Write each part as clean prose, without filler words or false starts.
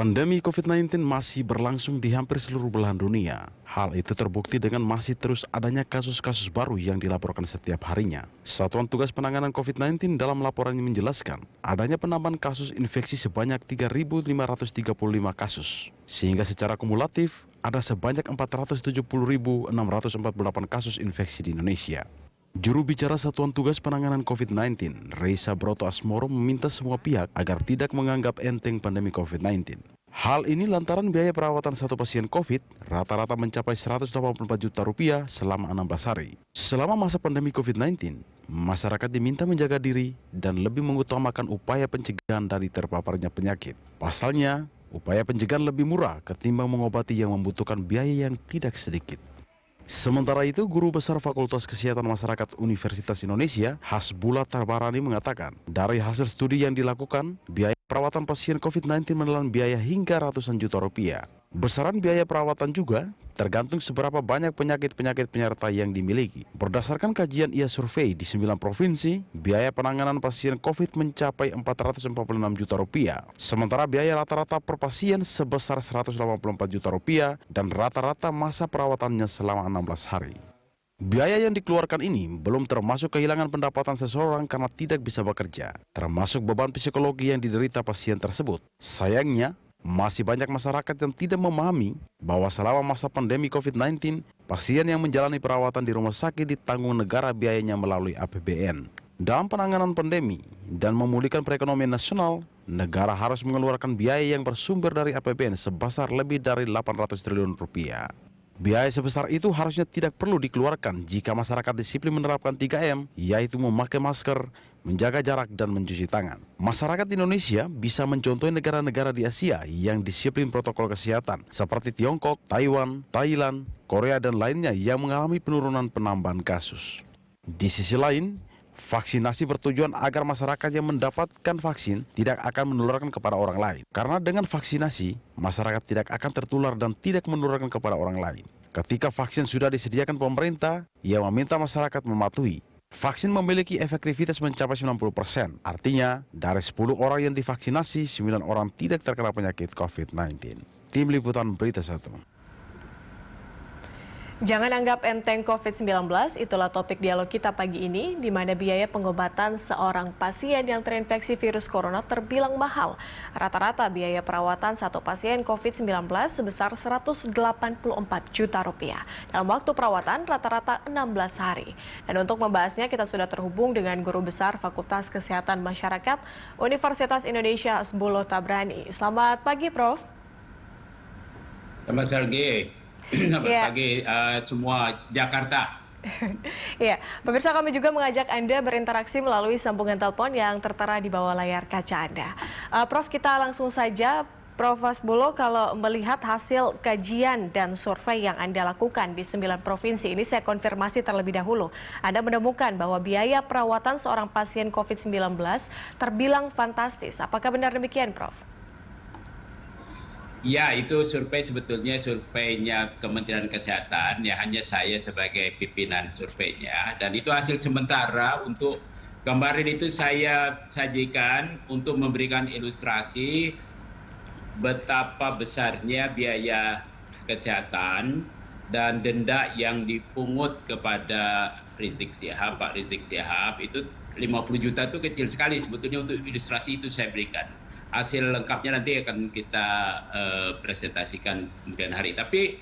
Pandemi COVID-19 masih berlangsung di hampir seluruh belahan dunia. Hal itu terbukti dengan masih terus adanya kasus-kasus baru yang dilaporkan setiap harinya. Satuan Tugas Penanganan COVID-19 dalam laporannya menjelaskan, adanya penambahan kasus infeksi sebanyak 3.535 kasus. Sehingga secara kumulatif, ada sebanyak 470.648 kasus infeksi di Indonesia. Juru bicara Satuan Tugas Penanganan COVID-19, Reza Broto Asmoro, meminta semua pihak agar tidak menganggap enteng pandemi COVID-19. Hal ini lantaran biaya perawatan satu pasien COVID rata-rata mencapai Rp184 juta selama 16 hari. Selama masa pandemi COVID-19, masyarakat diminta menjaga diri dan lebih mengutamakan upaya pencegahan dari terpaparnya penyakit. Pasalnya, upaya pencegahan lebih murah ketimbang mengobati yang membutuhkan biaya yang tidak sedikit. Sementara itu, Guru Besar Fakultas Kesehatan Masyarakat Universitas Indonesia, Hasbullah Tabarani, mengatakan, dari hasil studi yang dilakukan, biaya perawatan pasien COVID-19 menelan biaya hingga ratusan juta rupiah. Besaran biaya perawatan juga tergantung seberapa banyak penyakit-penyakit penyerta yang dimiliki. Berdasarkan kajian ia survei di 9 provinsi, biaya penanganan pasien COVID mencapai Rp446 juta. Sementara biaya rata-rata per pasien sebesar Rp184 juta dan rata-rata masa perawatannya selama 16 hari. Biaya yang dikeluarkan ini belum termasuk kehilangan pendapatan seseorang karena tidak bisa bekerja, termasuk beban psikologi yang diderita pasien tersebut. Sayangnya, masih banyak masyarakat yang tidak memahami bahwa selama masa pandemi COVID-19, pasien yang menjalani perawatan di rumah sakit ditanggung negara biayanya melalui APBN. Dalam penanganan pandemi dan memulihkan perekonomian nasional, negara harus mengeluarkan biaya yang bersumber dari APBN sebesar lebih dari Rp800 triliun. Biaya sebesar itu harusnya tidak perlu dikeluarkan jika masyarakat disiplin menerapkan 3M, yaitu memakai masker, menjaga jarak, dan mencuci tangan. Masyarakat Indonesia bisa mencontohi negara-negara di Asia yang disiplin protokol kesehatan, seperti Tiongkok, Taiwan, Thailand, Korea, dan lainnya yang mengalami penurunan penambahan kasus. Di sisi lain, vaksinasi bertujuan agar masyarakat yang mendapatkan vaksin tidak akan menularkan kepada orang lain. Karena dengan vaksinasi, masyarakat tidak akan tertular dan tidak menularkan kepada orang lain. Ketika vaksin sudah disediakan pemerintah, ia meminta masyarakat mematuhi. Vaksin memiliki efektivitas mencapai 90%. Artinya, dari 10 orang yang divaksinasi, 9 orang tidak terkena penyakit COVID-19. Tim Liputan Berita 1. Jangan anggap enteng COVID-19, itulah topik dialog kita pagi ini, di mana biaya pengobatan seorang pasien yang terinfeksi virus corona terbilang mahal. Rata-rata biaya perawatan satu pasien COVID-19 sebesar Rp184 juta dalam waktu perawatan rata-rata 16 hari. Dan untuk membahasnya, kita sudah terhubung dengan Guru Besar Fakultas Kesehatan Masyarakat Universitas Indonesia, Hasbullah Tabarani. Selamat pagi, Prof. Selamat pagi. Selamat pagi semua Jakarta. Ya, pemirsa, kami juga mengajak Anda berinteraksi melalui sambungan telepon yang tertera di bawah layar kaca Anda. Prof, kita langsung saja. Prof Hasbullah, kalau melihat hasil kajian dan survei yang Anda lakukan di 9 provinsi ini, saya konfirmasi terlebih dahulu. Anda menemukan bahwa biaya perawatan seorang pasien COVID-19 terbilang fantastis. Apakah benar demikian, Prof? Ya, itu survei sebetulnya surveinya Kementerian Kesehatan, ya hanya saya sebagai pimpinan surveinya. Dan itu hasil sementara. Untuk kemarin itu saya sajikan untuk memberikan ilustrasi betapa besarnya biaya kesehatan dan denda yang dipungut kepada Rizik Syihab, Pak Rizik Syihab. Itu 50 juta itu kecil sekali sebetulnya. Untuk ilustrasi itu saya berikan. Hasil lengkapnya nanti akan kita presentasikan kemudian hari. Tapi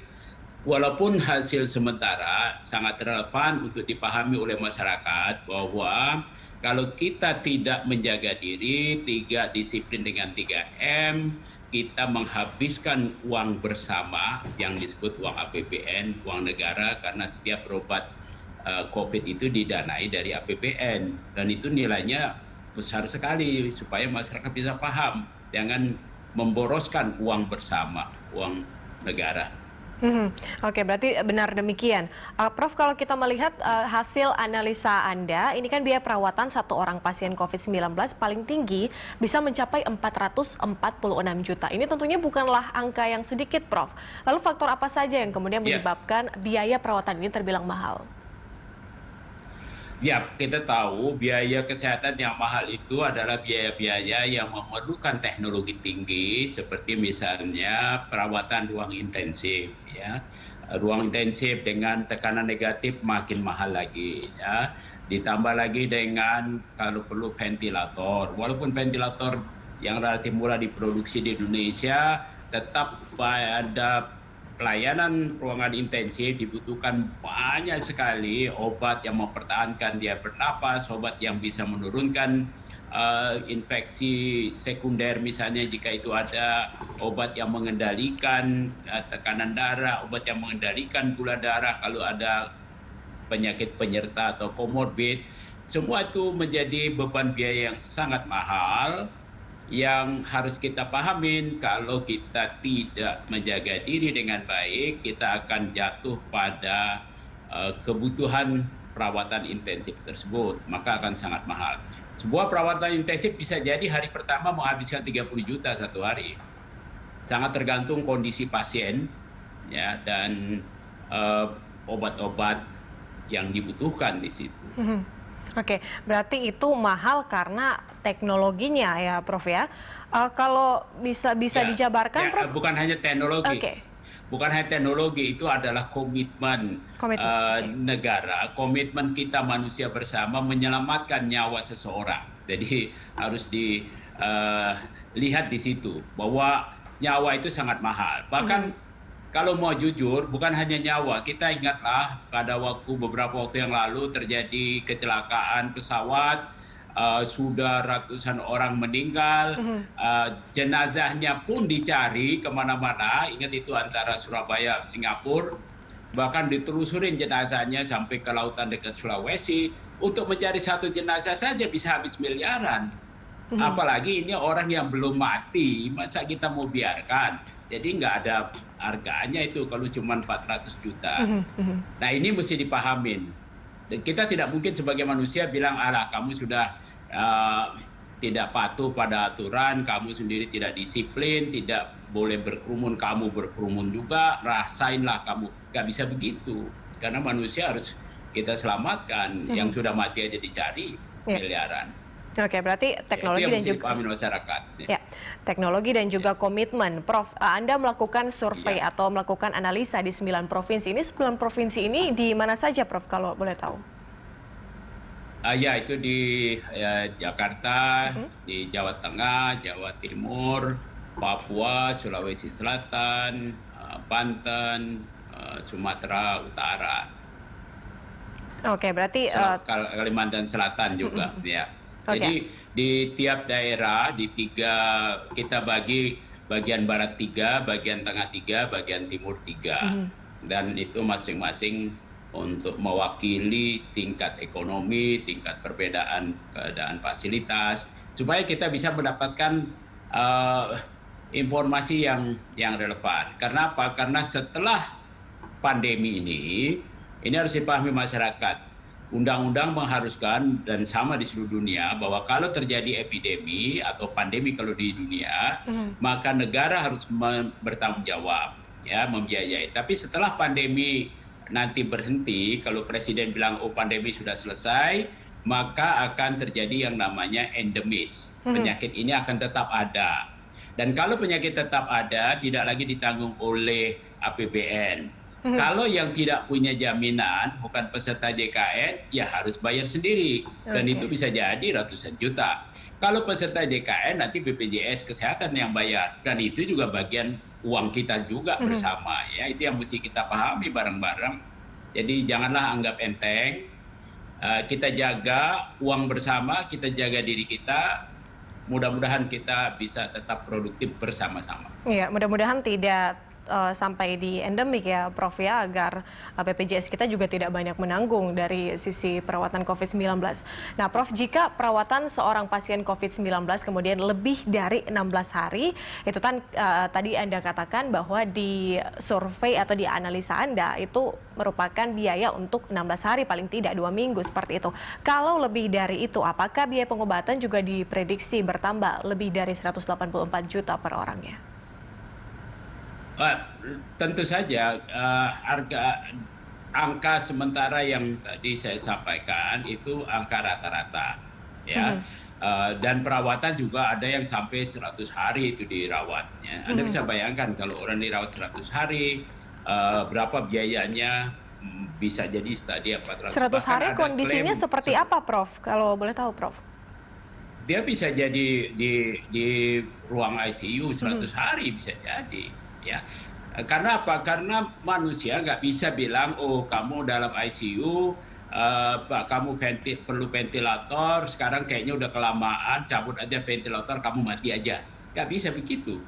walaupun hasil sementara sangat relevan untuk dipahami oleh masyarakat bahwa kalau kita tidak menjaga diri, tidak disiplin dengan 3M, kita menghabiskan uang bersama yang disebut uang APBN, uang negara, karena setiap berobat COVID itu didanai dari APBN. Dan itu nilainya besar sekali supaya masyarakat bisa paham, jangan memboroskan uang bersama, uang negara. Oke, berarti benar demikian. Prof, kalau kita melihat hasil analisa Anda, ini kan biaya perawatan satu orang pasien COVID-19 paling tinggi bisa mencapai Rp446 juta. Ini tentunya bukanlah angka yang sedikit, Prof. Lalu faktor apa saja yang kemudian menyebabkan biaya perawatan ini terbilang mahal? Ya, kita tahu biaya kesehatan yang mahal itu adalah biaya-biaya yang memerlukan teknologi tinggi, seperti misalnya perawatan ruang intensif, ya. Ruang intensif dengan tekanan negatif makin mahal lagi, ya. Ditambah lagi dengan kalau perlu ventilator. Walaupun ventilator yang relatif murah diproduksi di Indonesia, tetap pada pelayanan ruangan intensif dibutuhkan banyak sekali obat yang mempertahankan dia bernapas, obat yang bisa menurunkan infeksi sekunder misalnya jika itu ada, obat yang mengendalikan tekanan darah, obat yang mengendalikan gula darah kalau ada penyakit penyerta atau komorbid. Semua itu menjadi beban biaya yang sangat mahal yang harus kita pahamin. Kalau kita tidak menjaga diri dengan baik, kita akan jatuh pada kebutuhan perawatan intensif tersebut, maka akan sangat mahal. Sebuah perawatan intensif bisa jadi hari pertama menghabiskan 30 juta satu hari. Sangat tergantung kondisi pasien, ya, dan obat-obat yang dibutuhkan di situ. Oke, berarti itu mahal karena teknologinya ya, Prof ya. Kalau bisa Ya, dijabarkan, Prof? bukan hanya teknologi. Oke. Bukan hanya teknologi, itu adalah komitmen Oke. negara, komitmen kita manusia bersama menyelamatkan nyawa seseorang. Jadi harus dilihat di situ bahwa nyawa itu sangat mahal. Bahkan kalau mau jujur, bukan hanya nyawa. Kita ingatlah pada beberapa waktu yang lalu terjadi kecelakaan pesawat, sudah ratusan orang meninggal, jenazahnya pun dicari kemana-mana. Ingat itu antara Surabaya, Singapura, bahkan ditelusurin jenazahnya sampai ke lautan dekat Sulawesi. Untuk mencari satu jenazah saja bisa habis miliaran. Apalagi ini orang yang belum mati, masa kita mau biarkan? Jadi nggak ada harganya itu kalau cuma 400 juta. Nah ini mesti dipahamin. Dan kita tidak mungkin sebagai manusia bilang, alah kamu sudah tidak patuh pada aturan, kamu sendiri tidak disiplin, tidak boleh berkerumun, kamu berkerumun juga, rasainlah kamu. Nggak bisa begitu. Karena manusia harus kita selamatkan. Yang sudah mati aja dicari miliaran. Oke, berarti teknologi dan juga masyarakat. Ya, teknologi dan juga komitmen. Prof, Anda melakukan survei atau melakukan analisa di 9 provinsi. Ini 9 provinsi ini di mana saja, Prof, kalau boleh tahu? Ya, itu di Jakarta, di Jawa Tengah, Jawa Timur, Papua, Sulawesi Selatan, Banten, Sumatera Utara. Oke, berarti Kalimantan Selatan juga, ya. Okay. Jadi di tiap daerah kita bagi bagian barat 3, bagian tengah 3, bagian timur 3. Dan itu masing-masing untuk mewakili tingkat ekonomi, tingkat perbedaan keadaan fasilitas, supaya kita bisa mendapatkan informasi yang relevan. Karena apa? Karena setelah pandemi ini harus dipahami masyarakat. Undang-undang mengharuskan dan sama di seluruh dunia bahwa kalau terjadi epidemi atau pandemi kalau di dunia, maka negara harus bertanggung jawab, ya, membiayai. Tapi setelah pandemi nanti berhenti, kalau presiden bilang oh pandemi sudah selesai, maka akan terjadi yang namanya endemis. Penyakit ini akan tetap ada. Dan kalau penyakit tetap ada, tidak lagi ditanggung oleh APBN. Kalau yang tidak punya jaminan, bukan peserta JKN, ya harus bayar sendiri. Dan itu bisa jadi ratusan juta. Kalau peserta JKN, nanti BPJS Kesehatan yang bayar. Dan itu juga bagian uang kita juga bersama. Ya, itu yang mesti kita pahami bareng-bareng. Jadi janganlah anggap enteng. Kita jaga uang bersama, kita jaga diri kita. Mudah-mudahan kita bisa tetap produktif bersama-sama. Iya, mudah-mudahan tidak sampai di endemik ya, Prof ya, agar BPJS kita juga tidak banyak menanggung dari sisi perawatan COVID-19. Nah, Prof, jika perawatan seorang pasien COVID-19 kemudian lebih dari 16 hari, itu kan tadi Anda katakan bahwa di survei atau di analisa Anda itu merupakan biaya untuk 16 hari, paling tidak 2 minggu, seperti itu. Kalau lebih dari itu, apakah biaya pengobatan juga diprediksi bertambah lebih dari 184 juta per orangnya? Tentu saja harga angka sementara yang tadi saya sampaikan itu angka rata-rata, ya. Dan perawatan juga ada yang sampai 100 hari itu dirawatnya. Anda bisa bayangkan kalau orang dirawat 100 hari, berapa biayanya, bisa jadi stadium 400. 100 hari Bahkan ada kondisinya klaim seperti apa, Prof? Kalau boleh tahu, Prof. dia bisa jadi di ruang ICU 100 hari bisa jadi, ya. Karena apa? Karena manusia nggak bisa bilang, oh kamu dalam ICU, kamu perlu ventilator, sekarang kayaknya udah kelamaan, cabut aja ventilator, kamu mati aja. Nggak bisa begitu.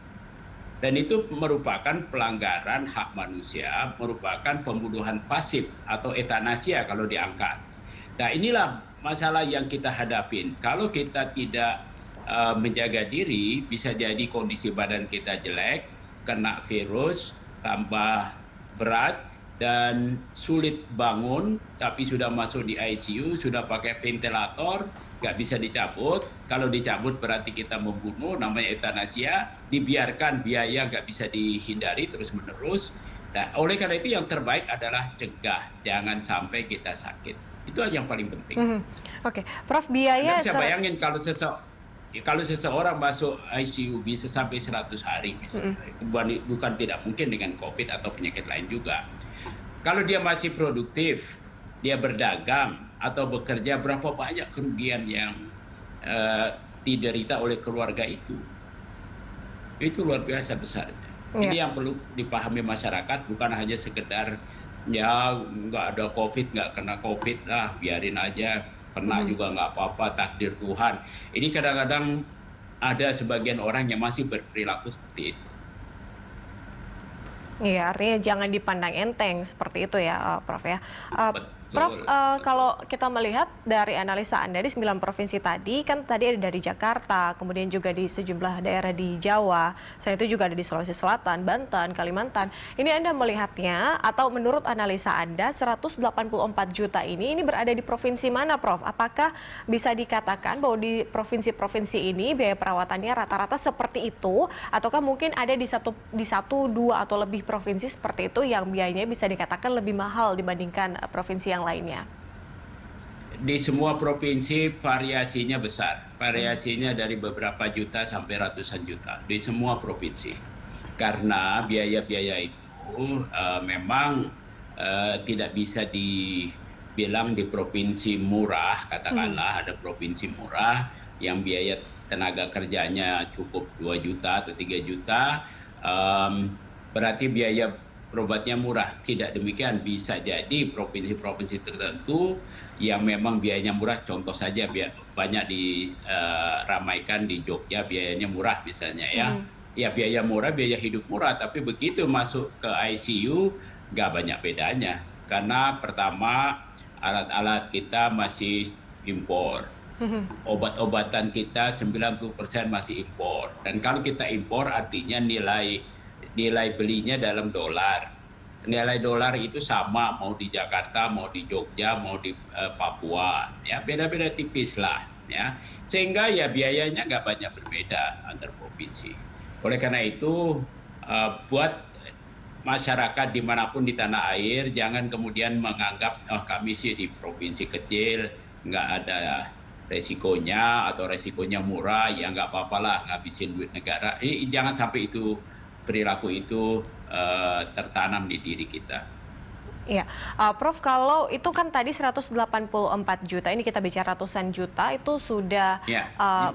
Dan itu merupakan pelanggaran hak manusia, merupakan pembunuhan pasif atau etanasia kalau diangkat. Nah inilah masalah yang kita hadapin. Kalau kita tidak menjaga diri, bisa jadi kondisi badan kita jelek, kena virus, tambah berat, dan sulit bangun, tapi sudah masuk di ICU, sudah pakai ventilator, nggak bisa dicabut. Kalau dicabut berarti kita membunuh, namanya etanasia, dibiarkan biaya nggak bisa dihindari terus-menerus. Nah, oleh karena itu yang terbaik adalah cegah, jangan sampai kita sakit. Itu yang paling penting. Oke, Prof, biaya... Anda bisa bayangin kalau seseorang masuk ICU bisa sampai 100 hari, bukan tidak mungkin dengan COVID atau penyakit lain juga. Kalau dia masih produktif, dia berdagang atau bekerja, berapa banyak kerugian yang diderita oleh keluarga itu. Itu luar biasa besarnya. Ini yang perlu dipahami masyarakat, bukan hanya sekedar ya nggak ada COVID, nggak kena COVID lah, biarin aja, kena juga nggak apa-apa, takdir Tuhan. Ini kadang-kadang ada sebagian orang yang masih berperilaku seperti itu. Iya, artinya jangan dipandang enteng seperti itu ya, Prof ya. Betul, Prof, kalau kita melihat dari analisa Anda di 9 provinsi tadi, kan tadi ada dari Jakarta, kemudian juga di sejumlah daerah di Jawa, selain itu juga ada di Sulawesi Selatan, Banten, Kalimantan. Ini Anda melihatnya, atau menurut analisa Anda, 184 juta ini berada di provinsi mana, Prof? Apakah bisa dikatakan bahwa di provinsi-provinsi ini biaya perawatannya rata-rata seperti itu, ataukah mungkin ada di satu, dua, atau lebih provinsi seperti itu yang biayanya bisa dikatakan lebih mahal dibandingkan provinsi yang lainnya? Di semua provinsi variasinya besar. Variasinya dari beberapa juta sampai ratusan juta di semua provinsi. Karena biaya-biaya itu memang tidak bisa dibilang di provinsi murah, katakanlah ada provinsi murah yang biaya tenaga kerjanya cukup 2 juta atau 3 juta, berarti biaya berobatnya murah. Tidak demikian, bisa jadi provinsi-provinsi tertentu yang memang biayanya murah, contoh saja banyak diramaikan di Jogja, biayanya murah misalnya ya. Ya biaya murah, biaya hidup murah, tapi begitu masuk ke ICU nggak banyak bedanya. Karena pertama alat-alat kita masih impor. Obat-obatan kita 90% masih impor. Dan kalau kita impor artinya nilai belinya dalam dolar. Nilai dolar itu sama mau di Jakarta, mau di Jogja, mau di Papua. Ya, beda-beda tipis lah. Ya. Sehingga ya biayanya nggak banyak berbeda antar provinsi. Oleh karena itu, buat masyarakat dimanapun di tanah air, jangan kemudian menganggap kami sih di provinsi kecil, nggak ada resikonya atau resikonya murah, ya nggak apa-apa lah ngabisin duit negara. Jangan sampai itu perilaku itu tertanam di diri kita. Iya, Prof, kalau itu kan tadi 184 juta, ini kita bicara ratusan juta, itu sudah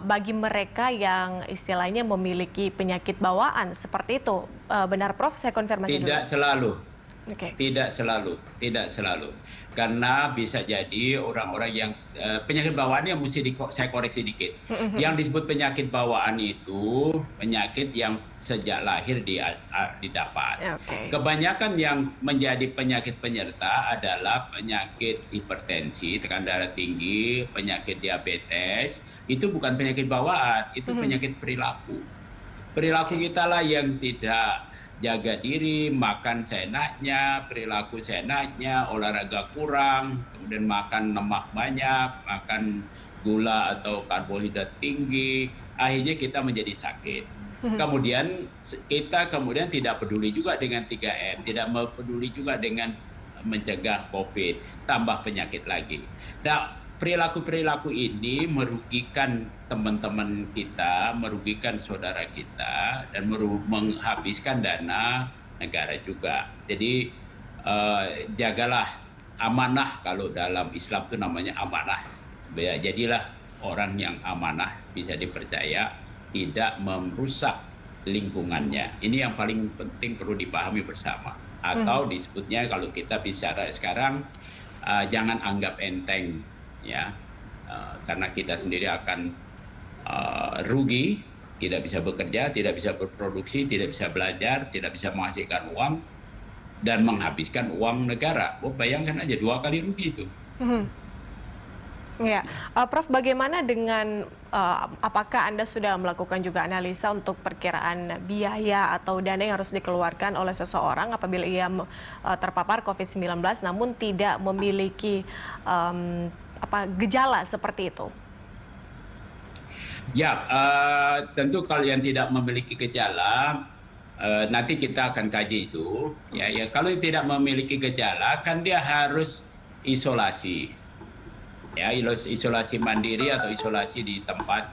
bagi mereka yang istilahnya memiliki penyakit bawaan, seperti itu. Benar, Prof? Saya konfirmasi dulu. Tidak selalu. Okay. Tidak selalu. Karena bisa jadi orang-orang yang penyakit bawaan yang mesti saya koreksi dikit. Yang disebut penyakit bawaan itu penyakit yang sejak lahir didapat. Okay. Kebanyakan yang menjadi penyakit penyerta adalah penyakit hipertensi, tekanan darah tinggi, penyakit diabetes. Itu bukan penyakit bawaan, itu penyakit perilaku. Perilaku kita lah yang tidak jaga diri, makan seenaknya, perilaku seenaknya, olahraga kurang, kemudian makan lemak banyak, makan gula atau karbohidrat tinggi, akhirnya kita menjadi sakit. Kemudian kita tidak peduli juga dengan 3M, tidak peduli juga dengan mencegah COVID, tambah penyakit lagi. Nah, perilaku-perilaku ini merugikan teman-teman kita, merugikan saudara kita, dan menghabiskan dana negara juga. Jadi jagalah amanah, kalau dalam Islam itu namanya amanah. Jadilah orang yang amanah, bisa dipercaya, tidak merusak lingkungannya. Ini yang paling penting perlu dipahami bersama. Atau disebutnya kalau kita bicara sekarang, jangan anggap enteng, ya, karena kita sendiri akan rugi, tidak bisa bekerja, tidak bisa berproduksi, tidak bisa belajar, tidak bisa menghasilkan uang, dan menghabiskan uang negara. Bayangkan aja 2 kali rugi itu. Ya, Prof, bagaimana dengan apakah Anda sudah melakukan juga analisa untuk perkiraan biaya atau dana yang harus dikeluarkan oleh seseorang apabila ia terpapar COVID-19 namun tidak memiliki gejala seperti itu? Ya, tentu kalau yang tidak memiliki gejala, nanti kita akan kaji itu. Ya, kalau tidak memiliki gejala, kan dia harus isolasi. Ya, isolasi mandiri atau isolasi di tempat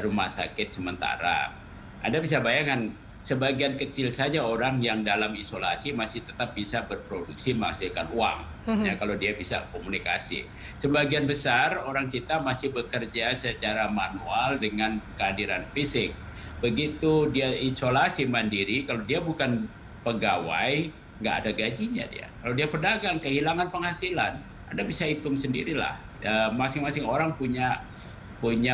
rumah sakit sementara. Anda bisa bayangkan, sebagian kecil saja orang yang dalam isolasi masih tetap bisa berproduksi, menghasilkan uang. Ya, kalau dia bisa komunikasi. Sebagian besar orang kita masih bekerja secara manual dengan kehadiran fisik. Begitu dia isolasi mandiri, kalau dia bukan pegawai, nggak ada gajinya dia. Kalau dia pedagang, kehilangan penghasilan. Anda bisa hitung sendirilah. Masing-masing orang punya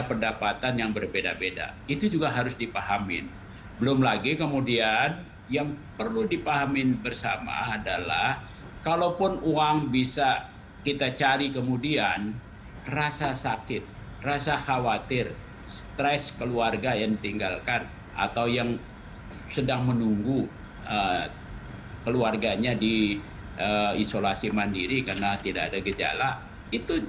pendapatan yang berbeda-beda. Itu juga harus dipahamin. Belum lagi kemudian yang perlu dipahamin bersama adalah, kalaupun uang bisa kita cari kemudian, rasa sakit, rasa khawatir, stres keluarga yang ditinggalkan, atau yang sedang menunggu keluarganya di isolasi mandiri karena tidak ada gejala, itu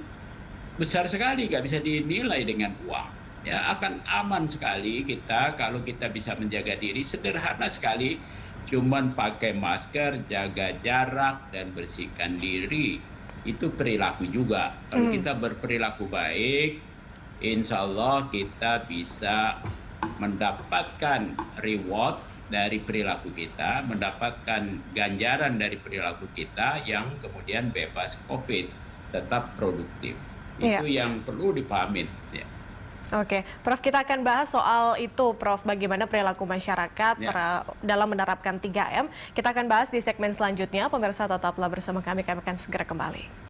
besar sekali, nggak bisa dinilai dengan uang. Ya, akan aman sekali kita kalau kita bisa menjaga diri, sederhana sekali, cuman pakai masker, jaga jarak, dan bersihkan diri. Itu perilaku juga. Kalau kita berperilaku baik, insya Allah kita bisa mendapatkan reward dari perilaku kita, mendapatkan ganjaran dari perilaku kita yang kemudian bebas COVID, tetap produktif. Itu yang perlu dipahamin. Ya. Oke, Prof, kita akan bahas soal itu, Prof, bagaimana perilaku masyarakat dalam menerapkan 3M. Kita akan bahas di segmen selanjutnya. Pemirsa, tetaplah bersama kami akan segera kembali.